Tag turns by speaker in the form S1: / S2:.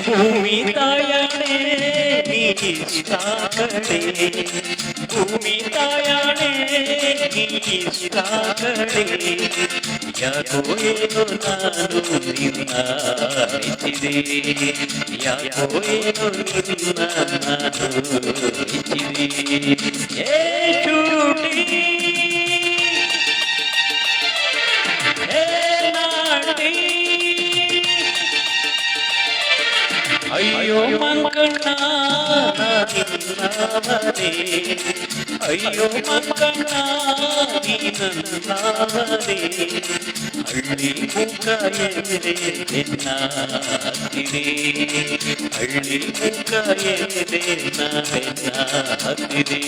S1: ಭೂಮಿ ತಾಯಣೆ ನೀಷ್ಟಾಗಡೆ ಭೂಮಿ ತಾಯಣೆ ನೀಷ್ಟಾಗಡೆ ಯಾಕೋ ಏನೋ ನಾನು ನಿನ್ನ ಮೆಚ್ಚಿದೆ ಯಾಕೋ ಏನೋ ನಿನ್ನ ನಾನು ಮೆಚ್ಚಿದೆ ಏ ಚೂಟಿ ಏ ನಾಡಿ ಅಯ್ಯೋ ಮಂಕಣ್ಣ ನಿನ್ನವನೇ ಅಯ್ಯೋ ಮಂಕಣ್ಣ ನಿನ್ನವನೇ ಹಳ್ಳಿ ಮುಖ ಎದೆ ಎನ್ನ ಹತ್ತಿದೆ ಹಳ್ಳಿ ಮುಖ ಎದೆ ಬೆನ್ನ ಹತ್ತಿದೆ